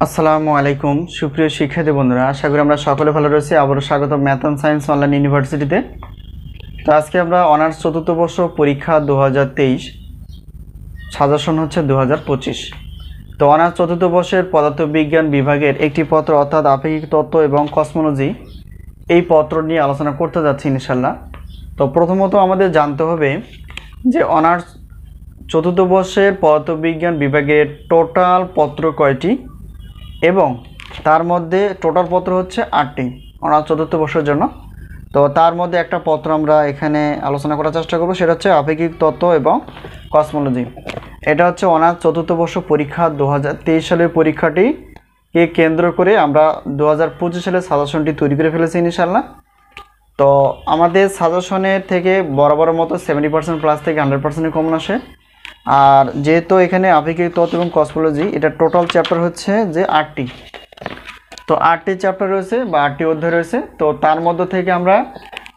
আসসালামু আলাইকুম সুপ্রিয় শিক্ষার্থী বন্ধুরা, আশা করি আমরা সকলে ভালো রয়েছি। আবারও স্বাগত ম্যাথ অ্যান্ড সায়েন্স অনলাইন ইউনিভার্সিটিতে। তো আজকে আমরা অনার্স চতুর্থ বর্ষ পরীক্ষা 2023 সাজেশন হচ্ছে 2025। তো অনার্স চতুর্থ বর্ষের পদার্থবিজ্ঞান বিভাগের একটি পত্র অর্থাৎ আপেক্ষিক তত্ত্ব এবং কসমোলজি এই পত্র নিয়ে আলোচনা করতে যাচ্ছি ইনশাল্লাহ। তো প্রথমত আমাদের জানতে হবে যে অনার্স চতুর্থ বর্ষের পদার্থবিজ্ঞান বিভাগের টোটাল পত্র কয়টি এবং তার মধ্যে টোটাল পত্র হচ্ছে 8টি অনার্স চতুর্থ বর্ষের জন্য। তো তার মধ্যে একটা পত্র আমরা এখানে আলোচনা করার চেষ্টা করব, সেটা হচ্ছে আপেক্ষিক তত্ত্ব এবং কসমোলজি। এটা হচ্ছে অনার্স চতুর্থ বর্ষ পরীক্ষা 2023 সালের পরীক্ষাটিকে কেন্দ্র করে আমরা 2025 সালের সাজেশনটি তৈরি করে ফেলেছি ইনশাআল্লাহ। তো আমাদের সাজেশনের থেকে বরাবরের মতো 70% প্লাস থেকে 100% কমন আসে। আর যেহেতু এখানে আপেক্ষিক তত্ত্ব এবং কসমোলজি এটা টোটাল চ্যাপ্টার হচ্ছে যে 8টি, তো 8টি চ্যাপ্টার রয়েছে বা 8টি অধ্যায় রয়েছে। তো তার মধ্য থেকে আমরা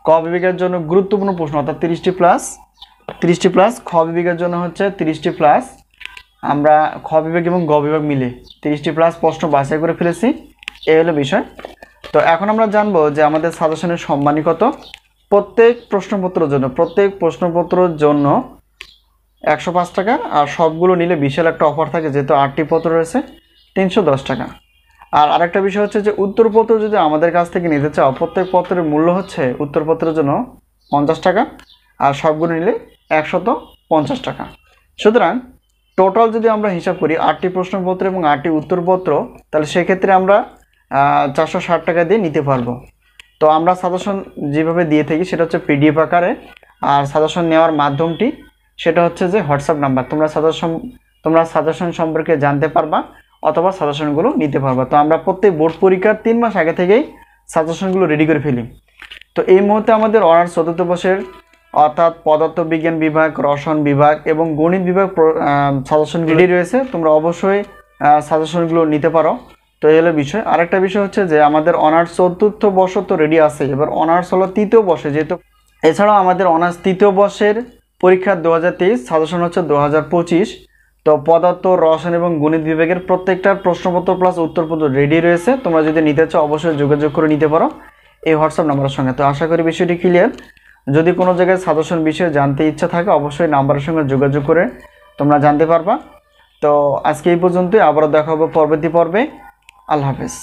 ক বিভাগের জন্য গুরুত্বপূর্ণ প্রশ্ন অর্থাৎ 30টি প্লাস, খ বিভাগের জন্য হচ্ছে 30টি প্লাস, আমরা খ বিভাগ এবং গ বিভাগ মিলে 30টি প্লাস প্রশ্ন বাছাই করে ফেলেছি। এই হলো বিষয়। তো এখন আমরা জানবো যে আমাদের সাজেশনের সম্মানী কত। প্রত্যেক প্রশ্নপত্রের জন্য 105 টাকা, আর সবগুলো নিলে বিশাল একটা অফার থাকে, যেহেতু 8টি পত্র রয়েছে 310 টাকা। আর আরেকটা বিষয় হচ্ছে যে উত্তরপত্র যদি আমাদের কাছ থেকে নিতে চাও, প্রত্যেক পত্রের মূল্য হচ্ছে উত্তরপত্রের জন্য 50 টাকা, আর সবগুলো নিলে 150 টাকা। সুতরাং টোটাল যদি আমরা হিসাব করি 8টি প্রশ্নপত্র এবং 8টি উত্তরপত্র, তাহলে সেক্ষেত্রে আমরা 460 টাকা দিয়ে নিতে পারবো। তো আমরা সাজেশন যেভাবে দিয়ে থাকি সেটা হচ্ছে পিডিএফ আকারে, আর সাজেশন নেওয়ার মাধ্যমটি সেটা হচ্ছে যে হোয়াটসঅ্যাপ নাম্বার। তোমরা সাজেশন সম্পর্কে জানতে পারবা অথবা সাজেশনগুলো নিতে পারবা। তো আমরা প্রত্যেক বোর্ড পরীক্ষার 3 মাস আগে থেকেই সাজেশনগুলো রেডি করে ফেলি। তো এই মুহূর্তে আমাদের অনার্স চতুর্থ বর্ষের অর্থাৎ পদার্থবিজ্ঞান বিভাগ, রসায়ন বিভাগ এবং গণিত বিভাগ সাজেশন রেডি রয়েছে। তোমরা অবশ্যই সাজেশনগুলো নিতে পারো। তো এই হলো বিষয়। আরেকটা বিষয় হচ্ছে যে আমাদের অনার্স চতুর্থ বর্ষ তো রেডি আছে, এবার অনার্স হলো তৃতীয় বর্ষে, যেহেতু এছাড়াও আমাদের অনার্স তৃতীয় বর্ষের পরীক্ষা 2023 সাজেশন হচ্ছে 2025। তো পদার্থ, রসায়ন এবং গণিত বিভাগের প্রত্যেকটার প্রশ্নপত্র প্লাস উত্তরপত্র রেডি রয়েছে। তোমরা যদি নিতে চাও অবশ্যই যোগাযোগ করে নিতে পারো এই হোয়াটসঅ্যাপ নাম্বারের সঙ্গে। তো আশা করি বিষয়টি ক্লিয়ার। যদি কোনো জায়গায় সাজেশন বিষয়ে জানতে ইচ্ছা থাকে অবশ্যই নাম্বারের সঙ্গে যোগাযোগ করে তোমরা জানতে পারবা। তো আজকে এই পর্যন্তই, আবারও দেখা হবে পরবর্তী পর্বে। আল্লাহ হাফেজ।